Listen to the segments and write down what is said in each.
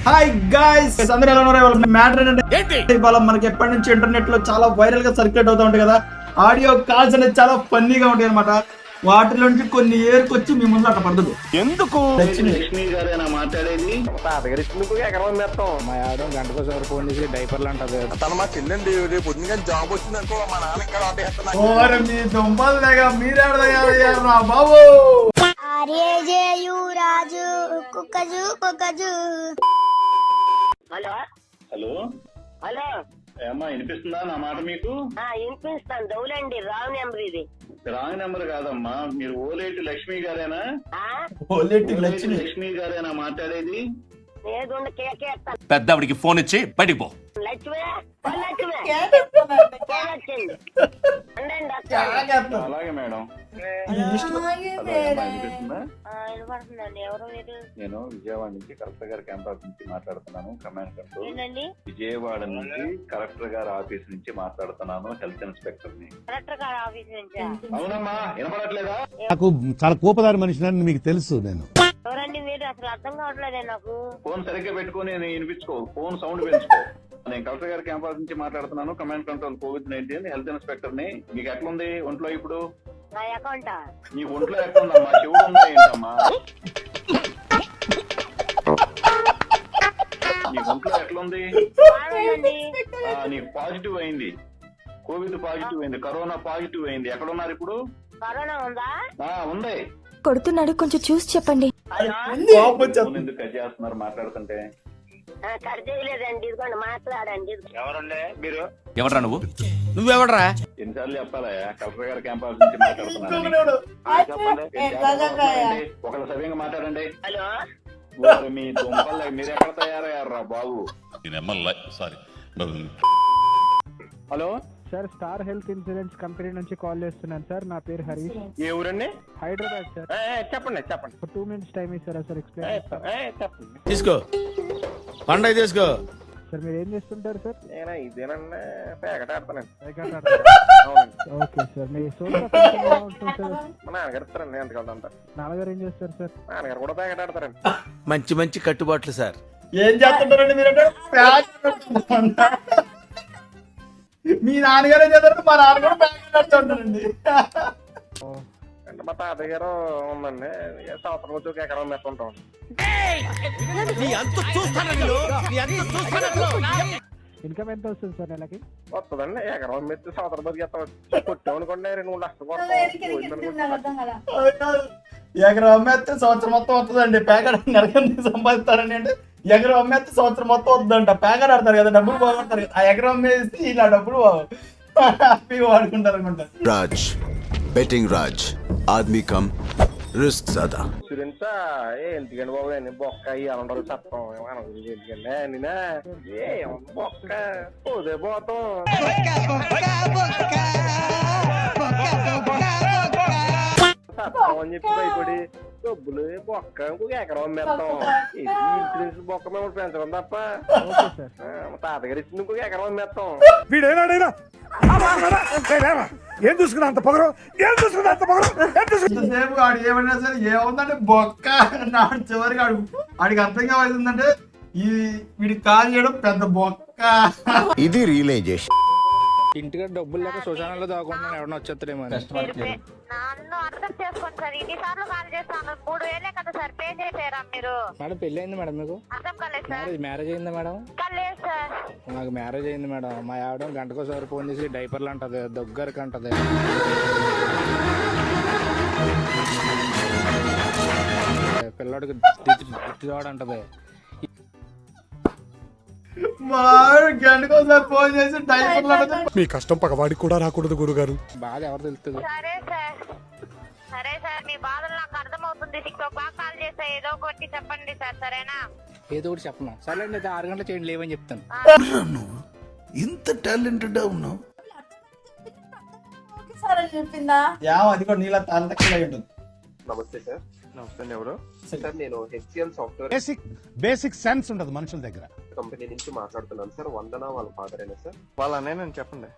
Hi guys, అందరూ ఎలా ఉన్నారు? మ్యాటర్ ఏంటంటే ఇవాళ మనకి ఎప్పటి నుంచి ఇంటర్నెట్ లో చాలా వైరల్ గా సర్క్యులేట్ అవుతా ఉంటాయి కదా, ఆడియో కాల్స్ అనేది చాలా ఫన్నీగా ఉంటాయి అనమాట. వాటిలోంచి కొన్ని ఏరుకొచ్చి మీ ముందు అట్లా పడుతుంది. ఎందుకు లక్ష్మి గారేనా మాట్లాడేది? మా ఆవిడ గంటకోసారి ఫోన్ చేసి డైపర్లు అంటది. తను మా చెల్లెండి రేపు పొద్దున జాబ్ వచ్చిందనుకో మా నాన్న ఇంకా ఆపేస్తున్నా. ఓరే మీ దుంపలు లేక మీరేడదయ్యారా బాబు. రాజు కుక్కజు కుక్కజు. హలో హలో హలో, ఏమ్మా వినిపిస్తుందా నా మాట మీకు? వినిపిస్తాను. దౌలండి, రాంగ్ నెంబర్ ఇది. రాంగ్ నెంబర్ కాదమ్మా, మీరు ఓలేటి లక్ష్మి గారేనా? ఓలేటి ఓలేటి లక్ష్మి లక్ష్మి గారేనా మాట్లాడేది? ఏదుండి కేకేస్తాను. పెద్దవిడికి ఫోన్ ఇచ్చి బయటికి పో. లక్ష్మి లక్ష్మి కేకొచ్చింది. ఉండండి అలాగే మేడం. హలో అమ్మా, వినిపిస్తుందా? వినపడుతుందండి. ఎవరు మీరు? నేను విజయవాడ నుంచి కలెక్టర్ గారి క్యాంపస్ నుంచి మాట్లాడుతున్నాను. Command control. ఏంటండి? విజయవాడ నుంచి కలెక్టర్ గారి ఆఫీస్ నుంచి మాట్లాడుతున్నాను. హెల్త్ ఇన్స్పెక్టర్ ని. కలెక్టర్ గారి ఆఫీస్ నుంచి. అవునమ్మా, వినపడట్లేదా? నాకు చాలా కోపదారి మనిషిని మీకు తెలుసు. నేను ఎవరండి మీరు? అసలు అర్థం కావట్లేదే నాకు. ఫోన్ సరిగ్గా పెట్టుకుని వినిపించుకో, ఫోన్ సౌండ్ పెంచుకో. నేను కలెక్టర్ గారి క్యాంపస్ నుంచి మాట్లాడుతున్నాను. Command control COVID-19 health inspector ని. మీకు ఎట్లుంది ఒంట్లో ఇప్పుడు? నా అకౌంటా? నీ ఒంట్లో ఎట్లుందమ్మా? చెవుడు ఉందా ఏంటమ్మా? నీ ఒంట్లో ఎట్లుంది? నీకు పాజిటివ్ అయింది, కోవిడ్ పాజిటివ్ అయింది, కరోనా పాజిటివ్ అయింది. ఎక్కడున్నారు ఇప్పుడు? కరోనా ఉందా? ఉంది. కొడుతున్నాడు, కొంచెం చూసి చెప్పండి. ఎందుకు కట్ చేస్తున్నారు మాట్లాడుతుంటే? కట్ చేయలేదండి, ఇదిగోండి మాట్లాడండి. ఎవరండి మీరు? ఎవడ్రా నువ్వెవడ్రా? ఎన్నిసార్లు చెప్పాలా? కలెక్టర్ గారి క్యాంపస్ నుంచి మాట్లాడుతున్నాను. చెప్పండి, ఒకళ్ళు సవ్యంగా మాట్లాడండి. హలో, మీ దుంపల్ మీరు ఎక్కడ తయారయ్యారా బాబు? Hello sir, star health insurance company నుంచి కాల్ చేస్తున్నాను సార్. నా పేరు హరీష్. ఏ ఊరండి? హైదరాబాద్ సార్. చెప్పండి చెప్పండి. 2 minutes టైం ఇస్తారా సార్? ఎక్స్ప్లెయిన్ చెప్పండి. తీసుకో, పండగ తీసుకో. సార్. మీరు ఏం చేస్తుంటారు సార్? నేను ఇదేనన్నా పేకట ఆడతానండి. Okay sir. మీ సోర్స్ ఆఫ్ ఇన్కమ్ ఎలా ఉంటుంది సార్? మా నాన్నగారు ఇస్తారండి ఎంతకాలం అంటారు. నాన్నగారు ఏం చేస్తారు సార్? నాన్నగారు కూడా పేకట ఆడతారండి. మంచి మంచి కట్టుబాట్లు సార్. ఏం చేస్తుంటారండి మీరు? మీ నాన్నగారు ఏం చేస్తారు? మా నాన్నగారు ప్యాకెట్ నడుతుంటారండి. అంటే మా తాతయ్య గారు ఉందండి, సంవత్సరం వచ్చి ఒక ఎకరం మెత్తుంటాం. ఇన్కమ్ ఎంత వస్తుంది సార్ నెలకి? వస్తుందండి, ఎకరం మెత్తి సంవత్సరం బతికి కొట్టామనుకోండి 2 లక్షలు ఎకరం అమ్మేస్తే సంవత్సరం మొత్తం వస్తుందండి. ప్యాకెట్ నెలకి సంపాదిస్తారండి. అంటే ఎకరం అమ్మేస్తే సంవత్సరం మొత్తం వస్తుందంట. ప్యాకెట్ ఆడతారు కదా, డబ్బులు బాగుంటారు కదా. ఆ ఎకరం అమ్మేసి ఇలా డబ్బులు హ్యాపీగా వాడుకుంటారు అనుకుంటా. राज बेटिंग राज आदमी कम रिस्क ज्यादा. ఇన్సూరెన్స్ ఎందుకండి బాబు? అని బొక్క అనంటారు చట్టం ఎందుకండి? నేనా బొక్క పోతే పోతాం. చట్టం అని చెప్పి భయపడి డబ్బులు బొక్క ఇంకొక ఎకరం అమ్మేస్తాం. ఇన్సూరెన్స్ బొక్క మేము పెంచడం తప్ప. మా తాతగారు ఇచ్చింది ఇంకొక ఎకరం అమ్మేస్తాం. వీడేనాడైనా ఏం చూసుకున్నా అంత పొగరు, ఏం చూసుకున్నా అంత పొగరు. ఇంతసేపు ఆడు ఏమన్నా సరే ఏముందంటే బొక్క నాడు చివరికి ఆడికి అర్థం కావాల్సిందంటే వీడికి కాల్ చేయడం పెద్ద బొక్క. ఇది రియలైజేషన్. ఇంటికి డబ్బులు లేక శ్మశానంలో దాక్కుంటున్నాను, ఎవరైనా వచ్చేస్తాడేమో. నన్ను అర్థం చేసుకోండి సార్. ఇన్నిసార్లు కాల్ చేస్తాను. 3000 కదా సార్ పే చేసారా మీరు? మేడం పెళ్లి అయింది మేడం మీకు? అర్థం కాలేదు సార్. మ్యారేజ్ అయిందా మేడం? కాలేదు సార్. నాకు మ్యారేజ్ అయింది మేడం. మా ఆవిడ గంటకోసారి ఫోన్ చేసి డైపర్లు అంటది, దగ్గరకు అంటది. పిల్లడికి అంటది. గంటకోసారి ఫోన్ చేసి డైపర్లు. మీ కష్టం పగవాడికి కూడా రాకూడదు గురుగారు. బాధ ఎవరు తెలుస్తుంది? సరే సార్, సరే సార్, మీ బాధలు నాకు అర్థమవుతుంది. 6 o'clock కాల్ చేస్తా, ఏదో ఒకటి చెప్పండి సార్. సరేనా? ఏదో ఒకటి చెప్పనా? సరే అండి, 6 గంటలు చేయండి, లేవని చెప్తాను. ఇంత టాలెంటెడ్ ఉన్నావు. అది కూడా నీళ్ళ తాంతకి ఉంటుంది. నమస్తే సార్. నమస్తే అండి. ఎవరు సార్? నేను HCL సాఫ్ట్వేర్ బేసిక్ సెన్స్ ఉండదు మనుషుల దగ్గర. కంపెనీ నుంచి మాట్లాడుతున్నాను సార్. వందన వాళ్ళ ఫాదర్ అయినా సార్? వాళ్ళ అన్నయ్య చెప్పండి.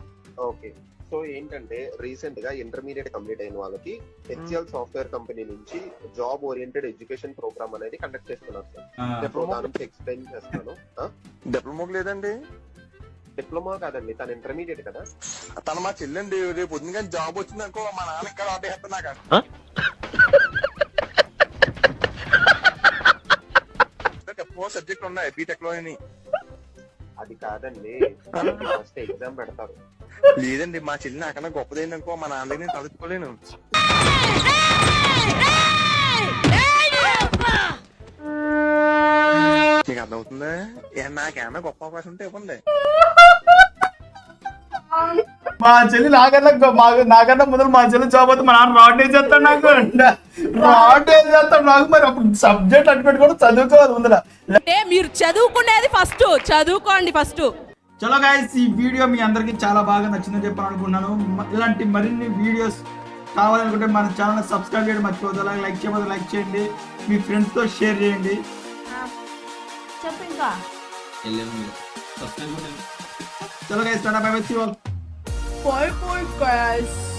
ఓకే, సో ఏంటంటే రీసెంట్ గా ఇంటర్మీడియట్ కంప్లీట్ అయిన వాళ్ళకి హెచ్సిఎల్ సాఫ్ట్వేర్ కంపెనీ నుంచి జాబ్ ఓరియంటెడ్ ఎడ్యుకేషన్ ప్రోగ్రామ్ అనేది కండక్ట్ చేస్తున్నారు సార్. సో దాని నుంచి ఎక్స్ప్లెయిన్ చేస్తాను. డిప్లొమాకి లేదండి? డిప్లొమా కాదండి, తను ఇంటర్మీడియట్ కదా. తను మా చెల్లండి. రేపు పొద్దున జాబ్ వచ్చిందనుకో మా నాన్న ఇక్కడ ఆటేస్తున్నాక సబ్జెక్ట్ ఉన్నాయి బీటెక్ లో. అది కాదండి, ఫస్ట్ ఎగ్జామ్ పెడతారు. లేదండి, మా చెల్లి నాకన్నా గొప్పదైందనుకో మా నాన్న నేను చదువుకోలేను. మీకు అర్థమవుతుందా? నాకేమన్నా గొప్ప అవకాశం ఉంటే ఇవ్వండి. మా చెల్లి నాకన్నా ముందు మా చెల్లి జాబ్ అయితే మా నాన్న రాడ్ చేస్తాడు. నాకు రాడ్ చేస్తాడు నాకు. మరి అప్పుడు సబ్జెక్ట్ అటు పెట్టుకోవడం చదువుకోవాలి ముందర. అంటే మీరు చదువుకునేది ఫస్ట్ చదువుకోండి ఫస్ట్. చలో గైస్, ఈ వీడియో మీ అందరికి చాలా బాగా నచ్చిందని చెప్పాను అనుకున్నాను. ఇలాంటి మరిన్ని వీడియోస్ కావాలనుకుంటే మన ఛానల్ సబ్స్క్రైబ్ చేయడం మర్చిపోద్దు. అలాగే లైక్ చేయబోదు లైక్ చేయండి, మీ ఫ్రెండ్స్తో షేర్ చేయండి. చెప్పు ఇంకా. చలో guys, tata bye bye, see you all. Bye bye guys.